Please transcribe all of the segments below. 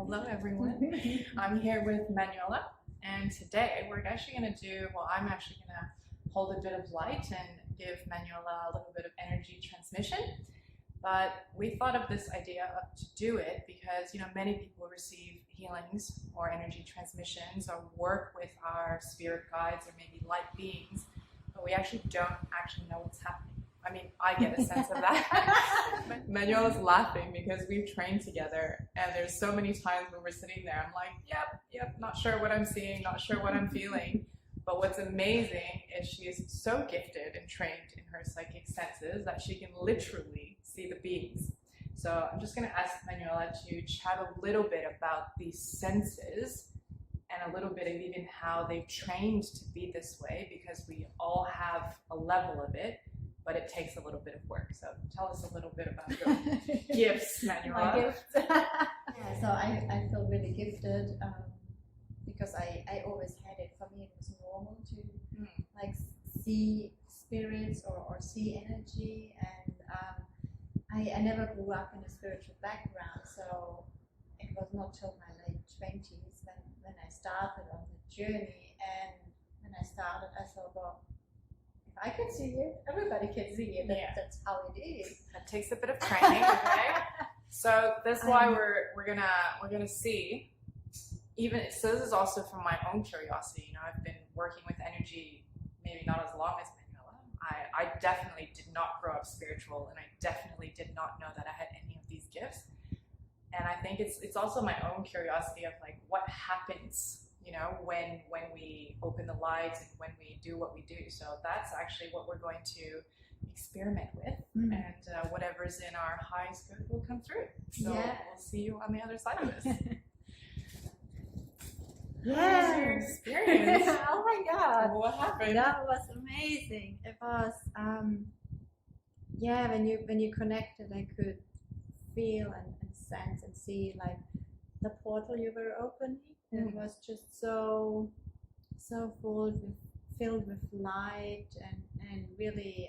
Hello everyone. I'm here with Manuela, and today we're actually going to do, well, I'm actually going to hold a bit of light and give Manuela a little bit of energy transmission. But we thought of this idea to do it because, many people receive healings or energy transmissions or work with our spirit guides or maybe light beings, but we actually don't actually know what's happening. I mean, I get a sense of that. But Manuela's laughing because we've trained together, and there's so many times when we're sitting there, I'm like, yep, not sure what I'm seeing, not sure what I'm feeling. But what's amazing is she is so gifted and trained in her psychic senses that she can literally see the beings. So I'm just going to ask Manuela to chat a little bit about these senses and a little bit of even how they've trained to be this way, because we all have a level of it, but it takes a little bit of work. So tell us a little bit about your gifts, Manuela. My gifts. Yeah, so I feel really gifted because I always had it. For me, it was normal to like see spirits or see energy, and I never grew up in a spiritual background, so it was not till my late 20s when I started on the journey. And when I started, I thought, well, I can see it. Everybody can see it. That's how it is. That takes a bit of training, okay? So that's why we're gonna see. Even so, this is also from my own curiosity. I've been working with energy maybe not as long as Manuela. I definitely did not grow up spiritual, and I definitely did not know that I had any of these gifts. And I think it's also my own curiosity of like what happens, when we open the lights and when we do what we do. So that's actually what we're going to experiment with, and whatever's in our highest good will come through. So we'll see you on the other side of this. Yeah. What was your experience? Oh my God. What happened? That was amazing. It was, when you connected, I could feel and sense and see like the portal you were opening. It was just so filled with light and really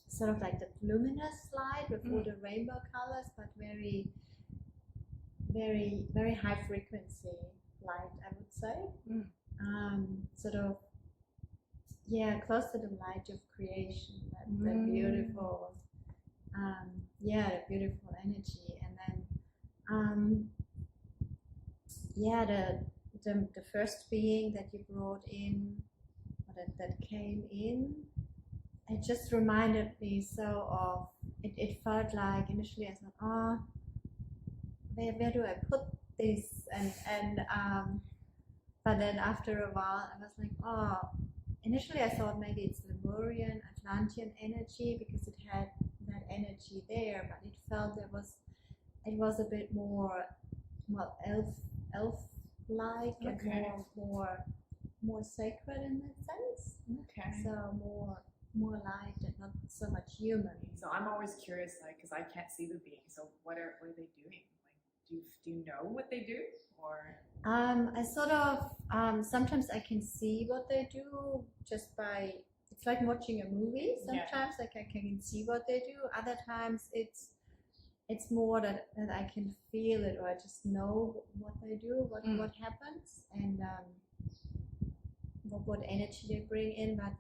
sort of like the luminous light with all the rainbow colors, but very very high frequency light, I would say. Sort of close to the light of creation, that beautiful the beautiful energy. And then the first being that you brought in, or that came in, it just reminded me so of it felt like initially I thought, where do I put this? And but then after a while I was like, initially I thought maybe it's Lemurian, Atlantean energy, because it had that energy there, but it felt it was a bit more elf-like, Okay. and more sacred in that sense. Okay. So more light and not so much human. So I'm always curious, because I can't see the beings. So what are they doing? Do you know what they do, or? I sort of sometimes I can see what they do just by, it's like watching a movie. Sometimes I can see what they do. Other times it's more that I can feel it, or I just know what they do, what happens, and what energy they bring in. But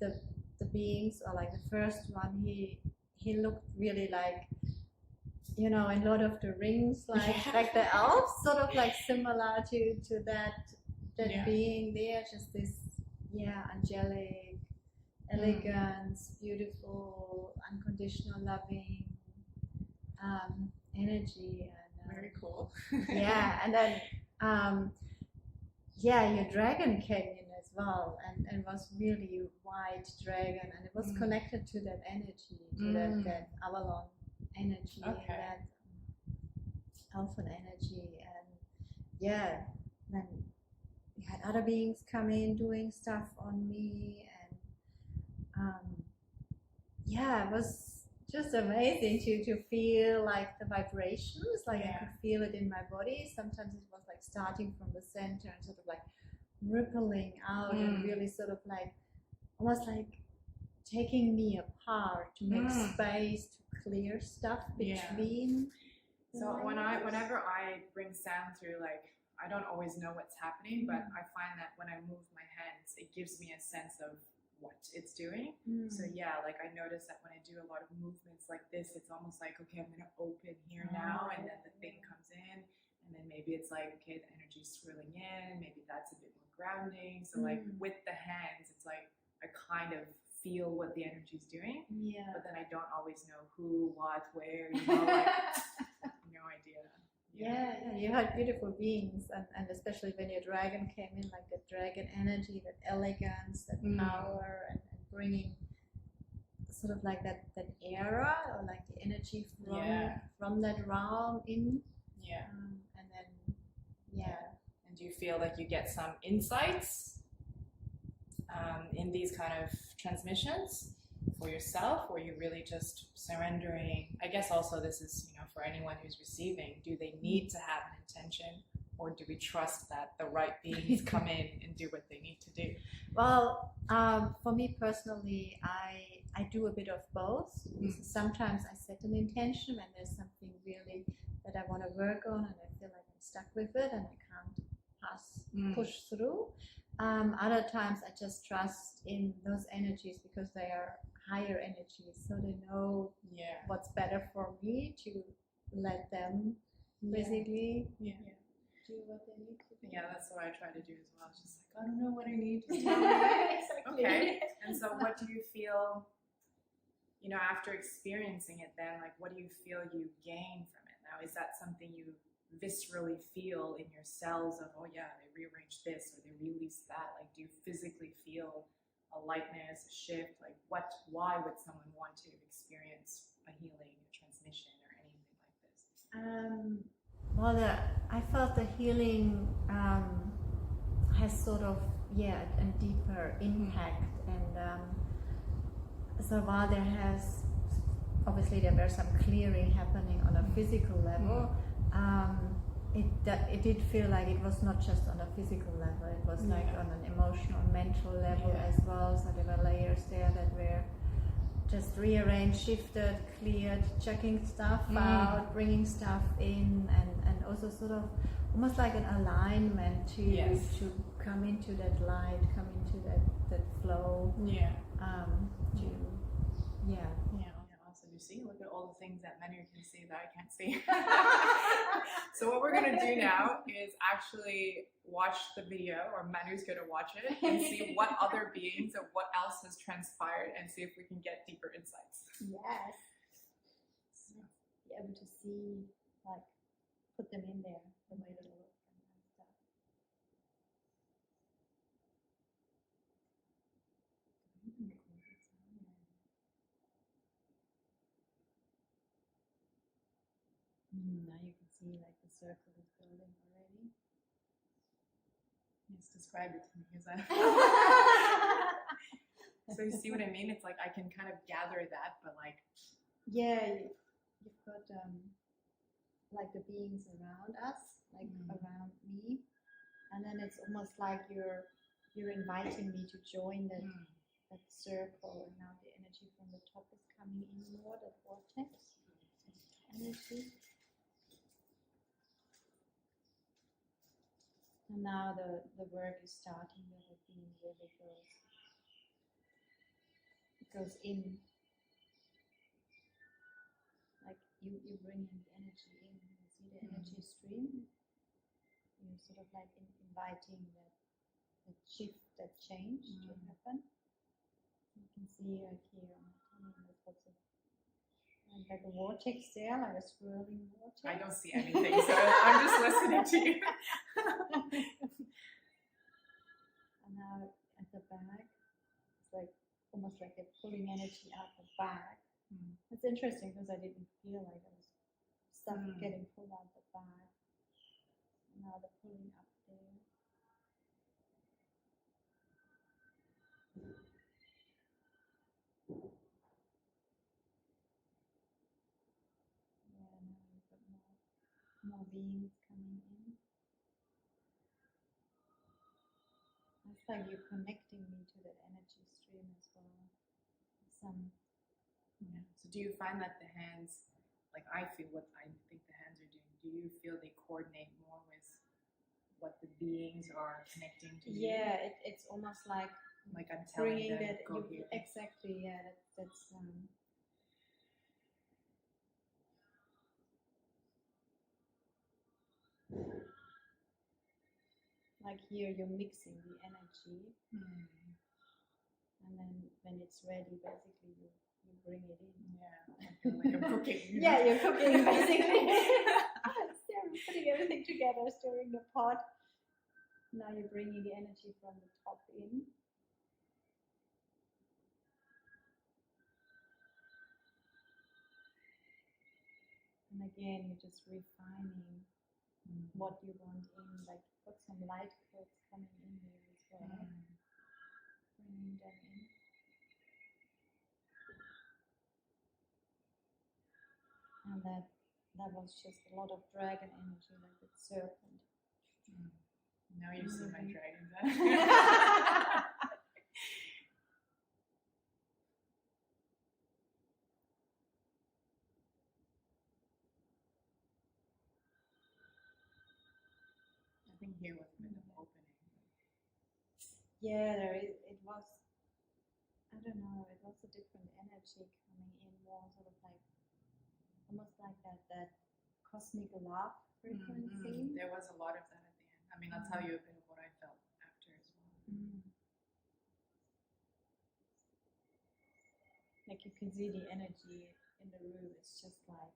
the beings, or like the first one, he looked really like, in Lord of the Rings, like the elves, sort of like similar to that being there, just this angelic elegance, beautiful, unconditional loving energy. And very cool. and then your dragon came in as well, and was really white dragon, and it was connected to that energy, to that Avalon energy, that elfin energy. And then we had other beings come in doing stuff on me, and it was just amazing to feel like the vibrations, like I could feel it in my body. Sometimes it was like starting from the center and sort of like rippling out, and really sort of like almost like taking me apart to make space, to clear stuff between. So whenever I bring sound through, like I don't always know what's happening, but I find that when I move my hands, it gives me a sense of what it's doing. So yeah, like I notice that when I do a lot of movements like this, it's almost like, okay, I'm gonna open here now, and then the thing comes in, and then maybe it's like, okay, the energy's swirling in, maybe that's a bit more grounding. So like with the hands, it's like I kind of feel what the energy's doing, but then I don't always know who, what, where, like no idea. Yeah, you had beautiful beings, and especially when your dragon came in, like the dragon energy, that elegance, that power, and bringing sort of like that era, or like the energy from that realm in. And then And do you feel like you get some insights in these kind of transmissions for yourself, or you're really just surrendering? I guess also this is, for anyone who's receiving, do they need to have an intention, or do we trust that the right beings come in and do what they need to do? Well, for me personally, I do a bit of both. Sometimes I set an intention when there's something really that I want to work on, and I feel like I'm stuck with it and I can't push through. Other times I just trust in those energies because they are higher energies, so they know what's better for me, to let them basically do what they need to do. Yeah, that's what I try to do as well. It's just like, I don't know what I need to tell me. Exactly. Okay. And so what do you feel, after experiencing it then, like what do you feel you gain from it? Now, is that something you viscerally feel in your cells of, oh yeah, they rearranged this or they released that? Like, do you physically feel a lightness, a shift? Like why would someone want to experience a healing, a transmission, or anything like this? Well, I felt the healing has sort of a deeper impact, and so while there has obviously there were some clearing happening on a physical level, it did feel like it was not just on a physical level, it was like on an emotional, mental level as well. So there were layers there that were just rearranged, shifted, cleared, checking stuff out, bringing stuff in, and also sort of almost like an alignment to come into that light, come into that flow. Also, you see, look at all the things that Manu can see that I can't see. So what we're gonna do now is actually watch the video, or Manu's gonna watch it and see what other beings or what else has transpired, and see if we can get deeper insights. Yes. Be able to see, like, put them in there, the way they look and stuff. Now you can see like the circle is building already. Yes, describe it to me. So you see what I mean? It's like I can kind of gather that, but like you've got like the beings around us, like around me, and then it's almost like you're inviting me to join that circle, and now the energy from the top is coming in more, that vortex energy. And now the work is starting, where the being really goes in. Like you bring in the energy in, you see the energy stream. You're sort of like inviting that shift, that change to happen. You can see like here on the tummy, there's lots of like a vortex there, like a swirling vortex. I don't see anything, so I'm just listening to you. And now at the back, it's like almost like they're pulling energy out the back. It's interesting because I didn't feel like there was stuff getting pulled out the back. And now they're pulling up there. Yeah, now we've got more beings coming in. It's like you're connecting me to that energy stream as well. So do you find that the hands, like I feel what I think the hands are doing you feel they coordinate more with what the beings are connecting to you? Yeah, it's almost like I'm telling bringing them, that go here. exactly. Yeah, that's like here you're mixing the energy, and then when it's ready, basically you bring it in. Yeah, I feel like I'm cooking. Yeah, you're cooking basically. Putting everything together, stirring the pot. Now you're bringing the energy from the top in. And again, you're just refining what you want in, like put some light curves coming in here as well. Bringing them in. And that was just a lot of dragon energy, like the serpent. Now you see my dragons. I think here was a bit of opening. Yeah, it was, I don't know, it was a different energy coming in, more sort of like, almost like that cosmic love frequency. There was a lot of that at the end. I mean, I'll tell you a bit of what I felt after as well. Like you can see the energy in the room. It's just like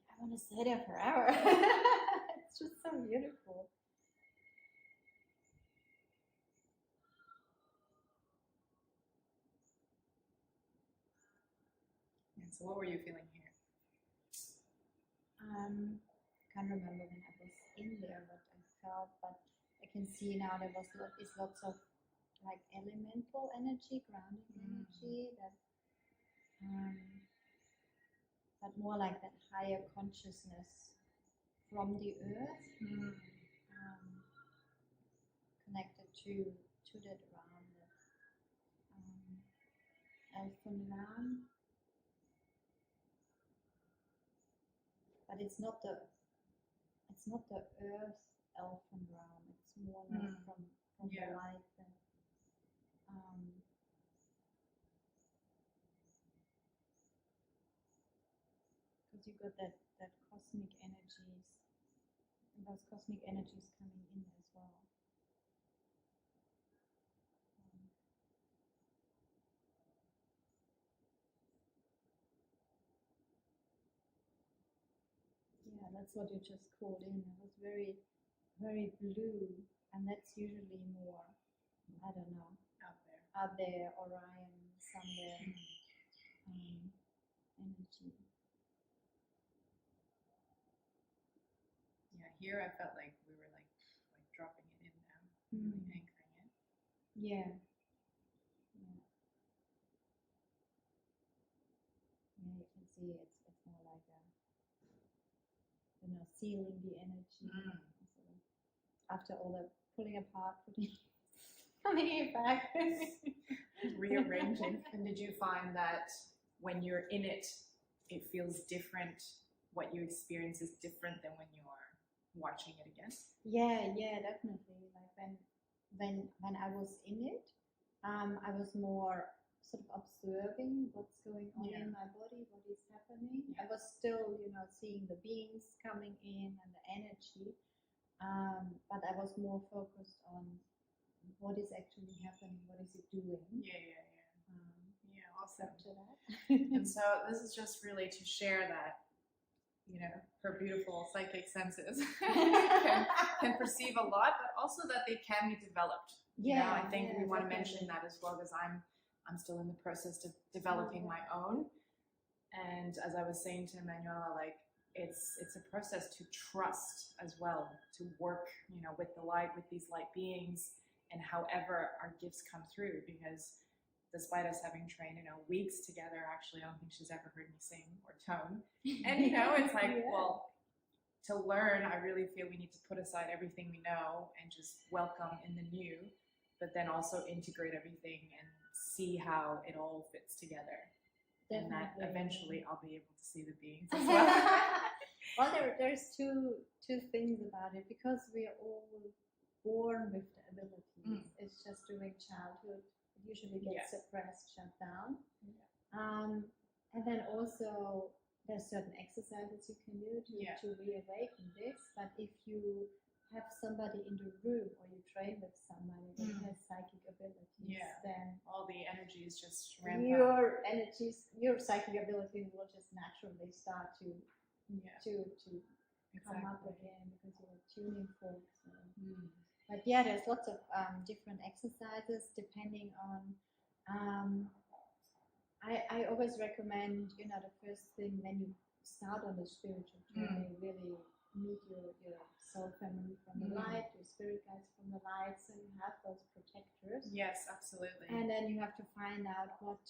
I want to stay there forever. It's just so beautiful. And so what were you feeling here? Can't remember when I was in there what I felt, but I can see now there was lots of like elemental energy, grounding energy, that but more like that higher consciousness from the earth, connected to that realm, that elfin realm. But it's not the earth elfin realm. It's more like from the light that because you got that cosmic energies, and those cosmic energies coming in as well. Yeah, that's what you just called in. It was very, very blue, and that's usually more, I don't know, out there, Orion, somewhere, energy. Yeah, here I felt like we were like dropping it in now, really anchoring it. Yeah. Yeah, you can see it's more like sealing the energy. After all the pulling apart, putting it back. Rearranging. And did you find that when you're in it, it feels different? What you experience is different than when you're watching it again? Yeah, definitely. Like when I was in it, I was more sort of observing what's going on in my body, what is happening. I was still, seeing the beings coming in and the energy, but I was more focused on what is actually happening, what is it doing. Awesome. To that. And so this is just really to share that, her beautiful psychic senses can perceive a lot, but also that they can be developed. I think we want to mention that as well, because I'm still in the process of developing my own. And as I was saying to Manuela, like it's a process to trust as well, to work, with the light, with these light beings, and however our gifts come through, because despite us having trained, weeks together, actually, I don't think she's ever heard me sing or tone. And, it's like, well, to learn, I really feel we need to put aside everything we know and just welcome in the new, but then also integrate everything and see how it all fits together. Definitely. And that eventually I'll be able to see the beings as well. Well, there's two things about it, because we are all born with the abilities. It's just during childhood it usually gets suppressed, shut down. And then also there's certain exercises you can do to reawaken this. But if you have somebody in the room, or you train with somebody that has psychic abilities, then all the energies just ramp up. Your psychic abilities will just naturally start to come up again, because you're tuning forks. But yeah, there's lots of different exercises depending on. I always recommend, the first thing when you start on the spiritual journey, really meet your soul family from the light, your spirit guides from the light, so you have those protectors. Yes, absolutely. And then you have to find out what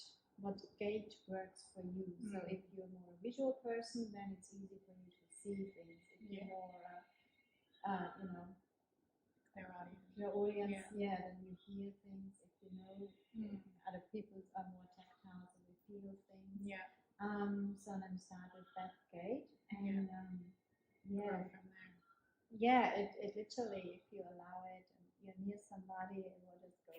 gate works for you. So if you're more a visual person, then it's easy for you to see things. If you're more, clairaudience, then you hear things. If you know other people are more tactile, so they feel things. So then start with that gate, and grow from there. It literally, if you allow it, and you're near somebody, it will just go.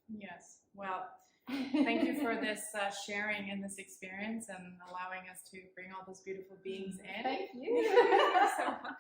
Yes. Well, thank you for this sharing and this experience, and allowing us to bring all those beautiful beings in. Thank you. So much.